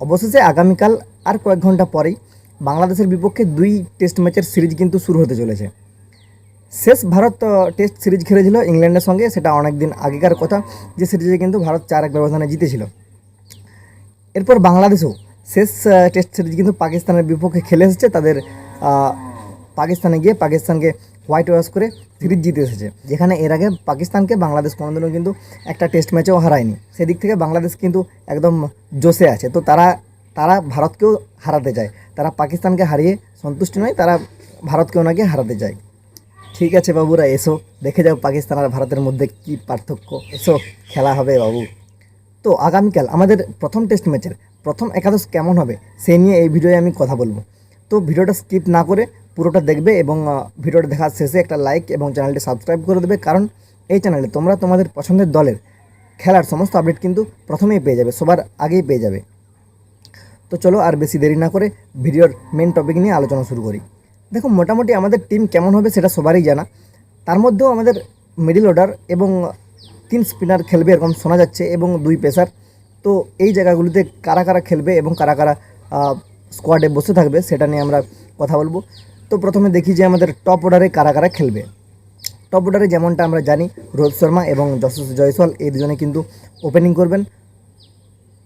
অবশেষে আগামীকাল আর কয়েক ঘন্টা পরেই বাংলাদেশের বিপক্ষে 2 টেস্ট ম্যাচের সিরিজ কিন্তু শুরু হতে চলেছে। শেষ ভারত টেস্ট সিরিজ খেলেছিল ইংল্যান্ডের সঙ্গে, সেটা অনেক দিন আগেকার কথা, যে সিরিজে কিন্তু ভারত 4-1 ব্যবধানে জিতেছিল। এরপর বাংলাদেশও শেষ টেস্ট সিরিজ কিন্তু পাকিস্তানের বিপক্ষে খেলে এসেছে। তাদের পাকিস্তানে গিয়ে পাকিস্তানকে হোয়াইট ওয়াশ করে সিরিজ জিতে এসেছে, যেখানে এর আগে পাকিস্তানকে বাংলাদেশ কোনোদিনও কিন্তু একটা টেস্ট ম্যাচেও হারায়নি। সেদিক থেকে বাংলাদেশ কিন্তু একদম জোশে আছে। তো তারা ভারতকেও হারাতে চায়, তারা পাকিস্তানকে হারিয়ে সন্তুষ্ট নয়, তারা ভারতকেও নাকি হারাতে চায়। ঠিক আছে বাবুরা, এসো দেখে যাও পাকিস্তান আর ভারতের মধ্যে কী পার্থক্য, এসো খেলা হবে বাবু। তো আগামীকাল আমাদের প্রথম টেস্ট ম্যাচের প্রথম একাদশ কেমন হবে সেই নিয়ে এই ভিডিওয়ে আমি কথা বলবো। তো ভিডিওটা স্কিপ না করে পুরোটা দেখবে এবং ভিডিওটা দেখার শেষে একটা লাইক এবং চ্যানেলটি সাবস্ক্রাইব করে দেবে, কারণ এই চ্যানেলে তোমরা তোমাদের পছন্দের দলের খেলার সমস্ত আপডেট কিন্তু প্রথমেই পেয়ে যাবে, সবার আগেই পেয়ে যাবে। তো চলো আর বেশি দেরি না করে ভিডিওর মেন টপিক নিয়ে আলোচনা শুরু করি। দেখো, মোটামুটি আমাদের টিম কেমন হবে সেটা সবারই জানা। তার মধ্যেও আমাদের মিডল অর্ডার এবং 3 স্পিনার খেলবে এরকম শোনা যাচ্ছে এবং 2 পেসার। তো এই জায়গাগুলিতে কারা কারা খেলবে এবং কারা কারা স্কোয়াডে বসে থাকবে সেটা নিয়ে আমরা কথা বলবো। তো প্রথমে দেখি যে আমাদের টপ অর্ডারে কারা কারা খেলবে। টপ অর্ডারে যেমনটা আমরা জানি, রোহিত শর্মা এবং যশস্বী জয়সওয়াল এই দুজনে কিন্তু ওপেনিং করবেন।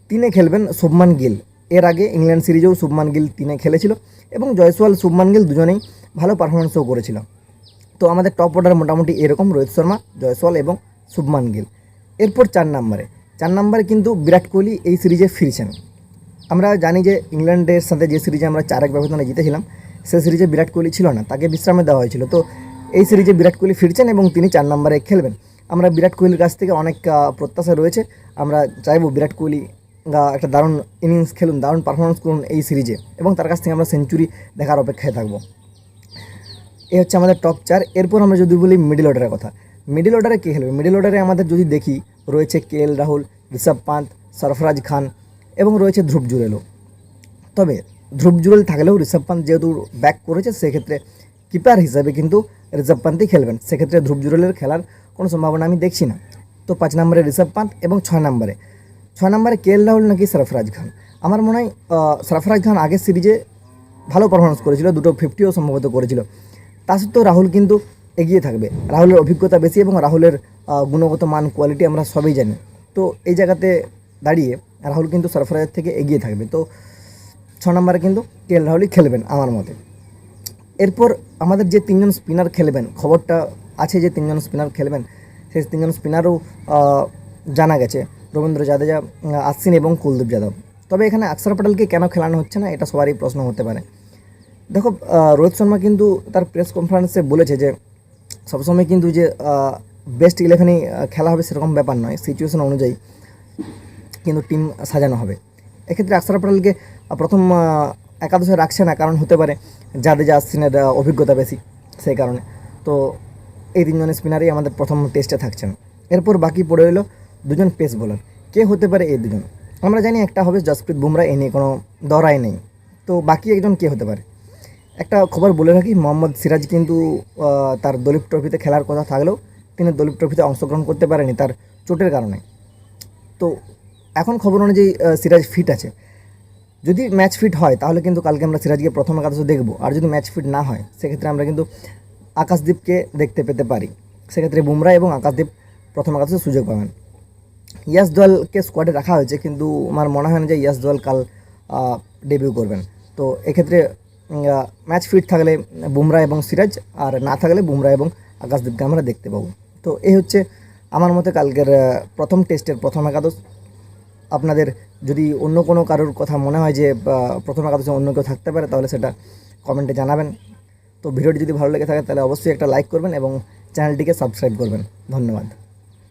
3-এ খেলবেন শুভমান গিল। এর আগে ইংল্যান্ড সিরিজেও শুভমান গিল 3-এ খেলেছিল এবং জয়সওয়াল শুভমান গিল দুজনেই ভালো পারফরমেন্সও করেছিল। তো আমাদের টপ অর্ডার মোটামুটি এরকম, রোহিত শর্মা, জয়সওয়াল এবং শুভমান গিল। এরপর 4 নম্বরে কিন্তু বিরাট কোহলি এই সিরিজে ফিরছেন। আমরা জানি যে ইংল্যান্ডের সাথে যে সিরিজে আমরা 4-1 ব্যবধানে জিতেছিলাম, সেই সিরিজে বিরাট কোহলি ছিল না, তাকে বিশ্রামে দেওয়া হয়েছিল। তো এই সিরিজে বিরাট কোহলি ফিরছেন এবং তিনি 4 নম্বরে খেলবেন। আমরা বিরাট কোহলির কাছ থেকে অনেক প্রত্যাশা রয়েছে। আমরা চাইবো বিরাট কোহলি একটা দারুণ ইনিংস খেলুন, দারুণ পারফরমেন্স করুন এই সিরিজে এবং তার কাছ থেকে আমরা সেঞ্চুরি দেখার অপেক্ষায় থাকবো। এ হচ্ছে আমাদের টপ 4। এরপর আমরা যদি বলি মিডল অর্ডারের কথা, মিডল অর্ডারে কে খেলবে? মিডল অর্ডারে আমাদের যদি দেখি, রয়েছে KL রাহুল, ঋষভ পান্ত, সরফরাজ খান এবং রয়েছে ধ্রুব জুরেলও। তবে ধ্রুব জুরেল থাকলেও ঋষভ পান্ত যেহেতু ব্যাক করেছে, সেক্ষেত্রে কিপার হিসাবে কিন্তু ঋষভ পান্তই খেলবেন। সেক্ষেত্রে ধ্রুব জুরেলের খেলার কোনো সম্ভাবনা আমি দেখছি না। তো 5 নম্বরে ঋষভ পান্ত এবং 6 নম্বরে KL রাহুল নাকি সরফরাজ খান। আমার মনে হয় সরফরাজ খান আগের সিরিজে ভালো পারফরমেন্স করেছিল, 2 50ও সম্ভবত করেছিল। তা সত্ত্বেও রাহুল কিন্তু এগিয়ে থাকবে। রাহুলের অভিজ্ঞতা বেশি এবং রাহুলের গুণগত মান, কোয়ালিটি আমরা সবই জানি। তো এই জায়গাতে দাঁড়িয়ে রাহুল কিন্তু সরফরাজের থেকে এগিয়ে থাকবে। তো 6 নম্বরে কিন্তু KL রাহুলই খেলবেন আমার মতে। এরপর আমাদের যে 3 জন স্পিনার খেলবেন, খবরটা আছে যে 3 জন স্পিনার খেলবেন, সেই 3 জন স্পিনারও জানা গেছে, রবীন্দ্র জাদেজা, আশ্বিন এবং কুলদীপ যাদব। তবে এখানে অক্ষর প্যাটেলকে কেন খেলানো হচ্ছে না, এটা সবারই প্রশ্ন হতে পারে। দেখো, রোহিত শর্মা কিন্তু তার প্রেস কনফারেন্সে বলেছে যে সবসময় কিন্তু যে বেস্ট 11ই খেলা হবে সেরকম ব্যাপার নয়, সিচুয়েশন অনুযায়ী কিন্তু টিম সাজানো হবে। এক্ষেত্রে অক্ষর প্যাটেলকে প্রথম একাদশে রাখছে না, কারণ হতে পারে জাদেজা, আশ্বিনের অভিজ্ঞতা বেশি, সেই কারণে। তো এই 3 জন স্পিনারই আমাদের প্রথম টেস্টে থাকছেন। এরপর বাকি পড়ে রইল 2 জন পেস বোলার। কে হতে পারে এই 2 জন? আমরা জানি একটা হবে জসপ্রীত বুমরা, এ নিয়ে কোনো দরাই নেই। তো বাকি একজন কে হতে পারে? একটা খবর বলে রাখি, মোহাম্মদ সিরাজ কিন্তু তার দলীপ ট্রফিতে খেলার কথা থাকলেও তিনি দলীপ ট্রফিতে অংশগ্রহণ করতে পারেনি তার চোটের কারণে। তো এখন খবর অনুযায়ী সিরাজ ফিট আছে। যদি ম্যাচ ফিট হয় তাহলে কিন্তু কালকে আমরা সিরাজকে প্রথম একাদশে দেখবো, আর যদি ম্যাচ ফিট না হয় সেক্ষেত্রে আমরা কিন্তু আকাশদীপকে দেখতে পেতে পারি। সেক্ষেত্রে বুমরা এবং আকাশদীপ প্রথম একাদশে সুযোগ পাবেন। ইয়াস দোয়ালকে স্কোয়াডে রাখা হয়েছে, কিন্তু আমার মনে হয় না যে ইয়াস দোয়াল কাল ডেবিউ করবেন। তো এক্ষেত্রে ম্যাচ ফিট থাকলে বুমরা এবং সিরাজ, আর না থাকলে বুমরা এবং আকাশদীপকে আমরা দেখতে পাবো। তো এই হচ্ছে আমার মতে কালকের প্রথম টেস্টের প্রথম একাদশ। আপনাদের যদি অন্য কোনো কারোর কথা মনে হয় যে প্রথম একাদশে অন্য কেউ থাকতে পারে, তাহলে সেটা কমেন্টে জানাবেন। তো ভিডিওটি যদি ভালো লেগে থাকে তাহলে অবশ্যই একটা লাইক করবেন এবং চ্যানেলটিকে সাবস্ক্রাইব করবেন। ধন্যবাদ।